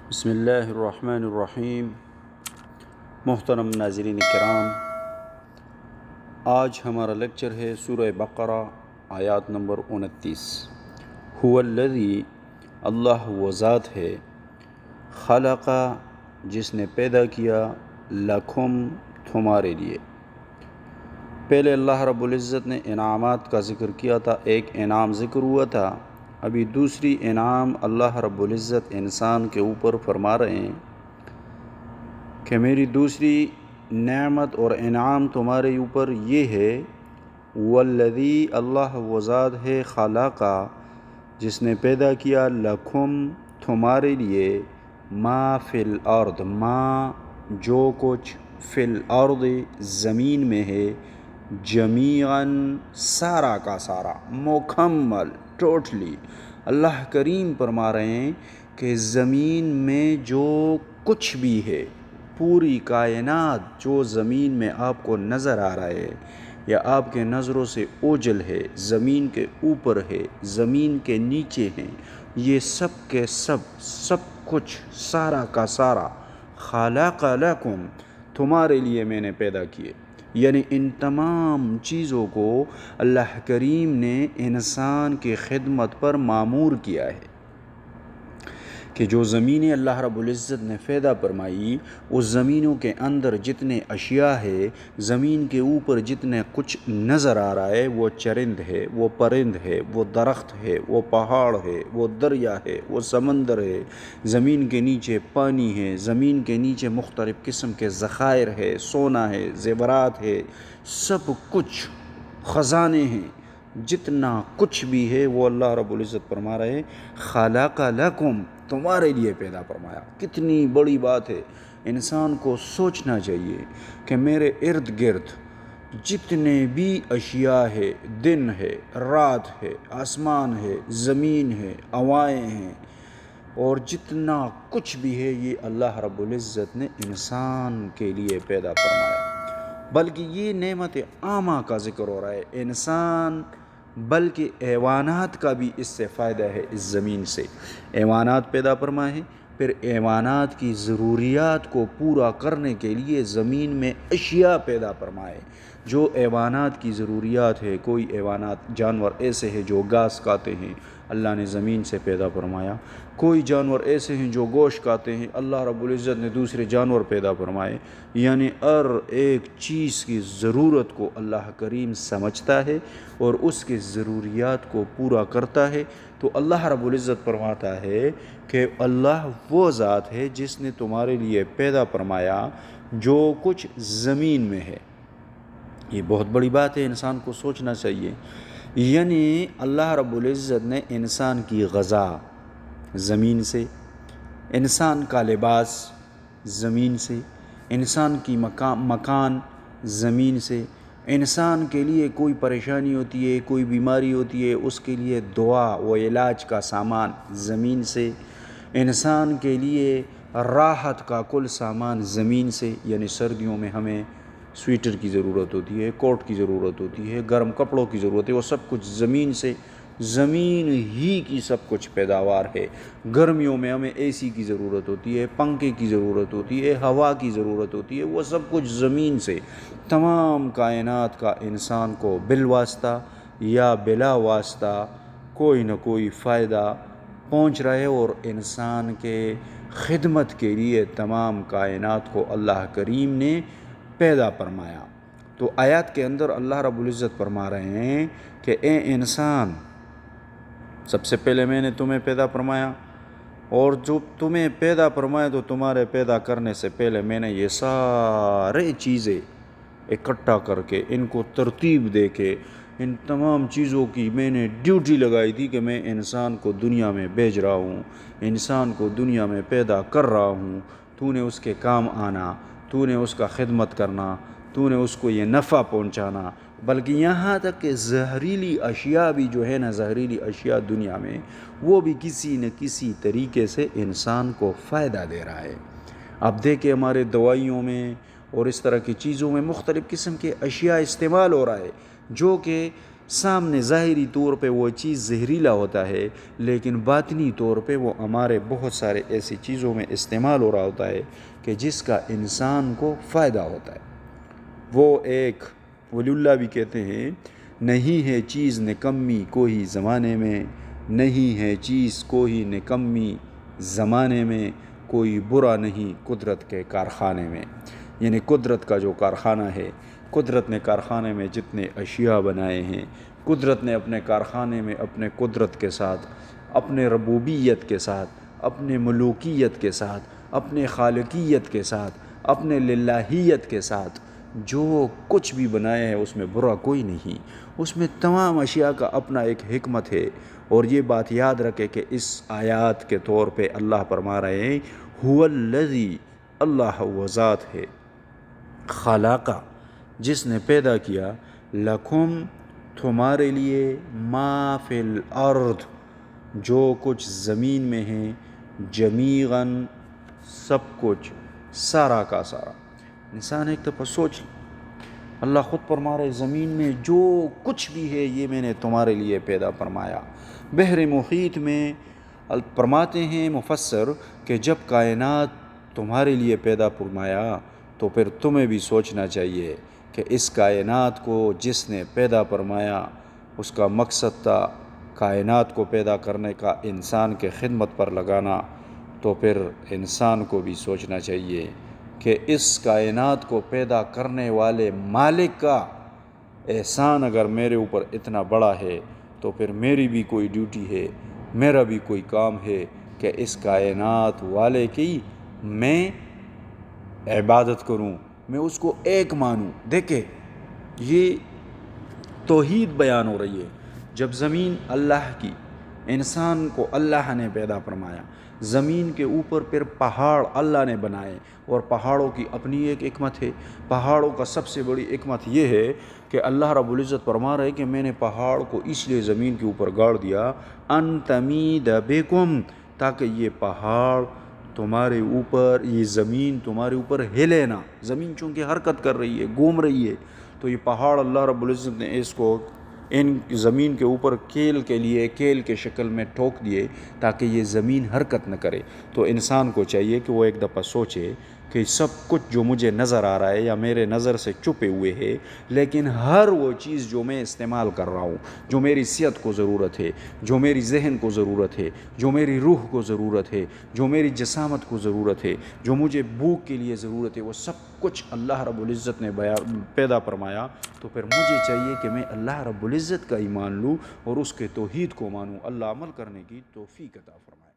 بسم اللہ الرحمن الرحیم۔ محترم ناظرین کرام، آج ہمارا لیکچر ہے سورہ بقرہ آیات نمبر 29۔ هو الذی، اللہ وہ ذات ہے، خلق جس نے پیدا کیا، لکم تمہارے لیے۔ پہلے اللہ رب العزت نے انعامات کا ذکر کیا تھا، ایک انعام ذکر ہوا تھا، ابھی دوسری انعام اللہ رب العزت انسان کے اوپر فرما رہے ہیں کہ میری دوسری نعمت اور انعام تمہارے اوپر یہ ہے، والذی، اللہ وہ ذات ہے، خلقہ جس نے پیدا کیا، لکم تمہارے لیے، ما فی الارض، ما جو کچھ، فی الارض زمین میں ہے، جمیعاً سارا کا سارا، مکمل، ٹوٹلی۔ اللہ کریم فرما رہے ہیں کہ زمین میں جو کچھ بھی ہے، پوری کائنات جو زمین میں آپ کو نظر آ رہا ہے یا آپ کے نظروں سے اوجھل ہے، زمین کے اوپر ہے، زمین کے نیچے ہیں، یہ سب کے سب کچھ، سارا کا سارا، خلق لکم تمہارے لیے میں نے پیدا کیے۔ یعنی ان تمام چیزوں کو اللہ کریم نے انسان کی خدمت پر مامور کیا ہے کہ جو زمینیں اللہ رب العزت نے پیدا فرمائی، اس زمینوں کے اندر جتنے اشیاء ہے، زمین کے اوپر جتنے کچھ نظر آ رہا ہے، وہ چرند ہے، وہ پرند ہے، وہ درخت ہے، وہ پہاڑ ہے، وہ دریا ہے، وہ سمندر ہے، زمین کے نیچے پانی ہے، زمین کے نیچے مختلف قسم کے ذخائر ہے، سونا ہے، زیورات ہے، سب کچھ، خزانے ہیں، جتنا کچھ بھی ہے وہ اللہ رب العزت فرما رہے ہیں، خلق لکم تمہارے لیے پیدا فرمایا۔ کتنی بڑی بات ہے، انسان کو سوچنا چاہیے کہ میرے ارد گرد جتنے بھی اشیاء ہے، دن ہے، رات ہے، آسمان ہے، زمین ہے، ہوائیں ہیں، اور جتنا کچھ بھی ہے، یہ اللہ رب العزت نے انسان کے لیے پیدا فرمایا۔ بلکہ یہ نعمت عامہ کا ذکر ہو رہا ہے، انسان بلکہ حیوانات کا بھی اس سے فائدہ ہے، اس زمین سے حیوانات پیدا فرمائے ہیں، پھر حیوانات کی ضروریات کو پورا کرنے کے لیے زمین میں اشیاء پیدا فرمائے۔ جو حیوانات کی ضروریات ہے، کوئی حیوانات جانور ایسے ہیں جو گھاس کھاتے ہیں، اللہ نے زمین سے پیدا فرمایا۔ کوئی جانور ایسے ہیں جو گوشت کھاتے ہیں، اللہ رب العزت نے دوسرے جانور پیدا فرمائے۔ یعنی ہر ایک چیز کی ضرورت کو اللہ کریم سمجھتا ہے اور اس کی ضروریات کو پورا کرتا ہے۔ تو اللہ رب العزت فرماتا ہے کہ اللہ وہ ذات ہے جس نے تمہارے لیے پیدا فرمایا جو کچھ زمین میں ہے۔ یہ بہت بڑی بات ہے، انسان کو سوچنا چاہیے۔ یعنی اللہ رب العزت نے انسان کی غذا زمین سے، انسان کا لباس زمین سے، انسان کی مکان زمین سے، انسان کے لیے کوئی پریشانی ہوتی ہے، کوئی بیماری ہوتی ہے، اس کے لیے دوا و علاج کا سامان زمین سے، انسان کے لیے راحت کا کل سامان زمین سے۔ یعنی سردیوں میں ہمیں سویٹر کی ضرورت ہوتی ہے، کوٹ کی ضرورت ہوتی ہے، گرم کپڑوں کی ضرورت ہے، وہ سب کچھ زمین سے، زمین ہی کی سب کچھ پیداوار ہے۔ گرمیوں میں ہمیں اے سی کی ضرورت ہوتی ہے، پنکھے کی ضرورت ہوتی ہے، ہوا کی ضرورت ہوتی ہے، وہ سب کچھ زمین سے۔ تمام کائنات کا انسان کو بالواسطہ یا بلا واسطہ کوئی نہ کوئی فائدہ پہنچ رہا ہے، اور انسان کے خدمت کے لیے تمام کائنات کو اللہ کریم نے پیدا فرمایا۔ تو آیات کے اندر اللہ رب العزت فرما رہے ہیں کہ اے انسان، سب سے پہلے میں نے تمہیں پیدا فرمایا، اور جو تمہیں پیدا فرمایا تو تمہارے پیدا کرنے سے پہلے میں نے یہ سارے چیزیں اکٹھا کر کے، ان کو ترتیب دے کے، ان تمام چیزوں کی میں نے ڈیوٹی لگائی تھی کہ میں انسان کو دنیا میں بھیج رہا ہوں، انسان کو دنیا میں پیدا کر رہا ہوں، تو نے اس کے کام آنا، تو نے اس کا خدمت کرنا، تو نے اس کو یہ نفع پہنچانا۔ بلکہ یہاں تک کہ زہریلی اشیاء بھی جو ہے نا، زہریلی اشیاء دنیا میں، وہ بھی کسی نہ کسی طریقے سے انسان کو فائدہ دے رہا ہے۔ اب دیکھیں ہمارے دوائیوں میں اور اس طرح کی چیزوں میں مختلف قسم کے اشیاء استعمال ہو رہا ہے جو کہ سامنے ظاہری طور پہ وہ چیز زہریلا ہوتا ہے، لیکن باطنی طور پہ وہ ہمارے بہت سارے ایسی چیزوں میں استعمال ہو رہا ہوتا ہے کہ جس کا انسان کو فائدہ ہوتا ہے۔ وہ ایک ولی اللہ بھی کہتے ہیں، نہیں ہے چیز نکمی کوئی زمانے میں، نہیں ہے چیز کوئی نکمی زمانے میں، کوئی برا نہیں قدرت کے کارخانے میں۔ یعنی قدرت کا جو کارخانہ ہے، قدرت نے کارخانے میں جتنے اشیاء بنائے ہیں، قدرت نے اپنے کارخانے میں اپنے قدرت کے ساتھ، اپنے ربوبیت کے ساتھ، اپنے ملوکیت کے ساتھ، اپنے خالقیت کے ساتھ، اپنے للہیت کے ساتھ جو کچھ بھی بنایا ہے اس میں برا کوئی نہیں، اس میں تمام اشیاء کا اپنا ایک حکمت ہے۔ اور یہ بات یاد رکھے کہ اس آیات کے طور پہ اللہ فرما رہے ہیں هو الذی، اللہ وہ ذات ہے، خلق، جس نے پیدا کیا، لکم، تمہارے لیے، ما فی الارض، جو کچھ زمین میں ہے، جمیعاً، سب کچھ، سارا کا سارا۔ انسان ایک دفعہ سوچ، اللہ خود فرما رہے زمین میں جو کچھ بھی ہے یہ میں نے تمہارے لیے پیدا فرمایا۔ بحر محیط میں فرماتے ہیں مفسر کہ جب کائنات تمہارے لیے پیدا فرمایا تو پھر تمہیں بھی سوچنا چاہیے کہ اس کائنات کو جس نے پیدا فرمایا اس کا مقصد تھا کائنات کو پیدا کرنے کا انسان کے خدمت پر لگانا، تو پھر انسان کو بھی سوچنا چاہیے کہ اس کائنات کو پیدا کرنے والے مالک کا احسان اگر میرے اوپر اتنا بڑا ہے تو پھر میری بھی کوئی ڈیوٹی ہے، میرا بھی کوئی کام ہے کہ اس کائنات والے کی میں عبادت کروں، میں اس کو ایک مانوں۔ دیکھیں یہ توحید بیان ہو رہی ہے۔ جب زمین اللہ کی، انسان کو اللہ نے پیدا فرمایا، زمین کے اوپر پھر پہاڑ اللہ نے بنائے، اور پہاڑوں کی اپنی ایک حکمت ہے۔ پہاڑوں کا سب سے بڑی حکمت یہ ہے کہ اللہ رب العزت فرما رہے کہ میں نے پہاڑ کو اس لیے زمین کے اوپر گاڑ دیا ان تمید بکم، تاکہ یہ پہاڑ تمہارے اوپر، یہ زمین تمہارے اوپر ہلے نہ۔ زمین چونکہ حرکت کر رہی ہے، گھوم رہی ہے، تو یہ پہاڑ اللہ رب العزت نے اس کو ان زمین کے اوپر کیل کے لیے، کیل کے شکل میں ٹھوک دیے تاکہ یہ زمین حرکت نہ کرے۔ تو انسان کو چاہیے کہ وہ ایک دفعہ سوچے کہ سب کچھ جو مجھے نظر آ رہا ہے یا میرے نظر سے چھپے ہوئے ہے، لیکن ہر وہ چیز جو میں استعمال کر رہا ہوں، جو میری صحت کو ضرورت ہے، جو میری ذہن کو ضرورت ہے، جو میری روح کو ضرورت ہے، جو میری جسامت کو ضرورت ہے، جو مجھے بھوک کے لیے ضرورت ہے، وہ سب کچھ اللہ رب العزت نے پیدا فرمایا۔ تو پھر مجھے چاہیے کہ میں اللہ رب العزت کا ایمان لوں اور اس کے توحید کو مانوں۔ اللہ عمل کرنے کی توفیق عطا فرمائے۔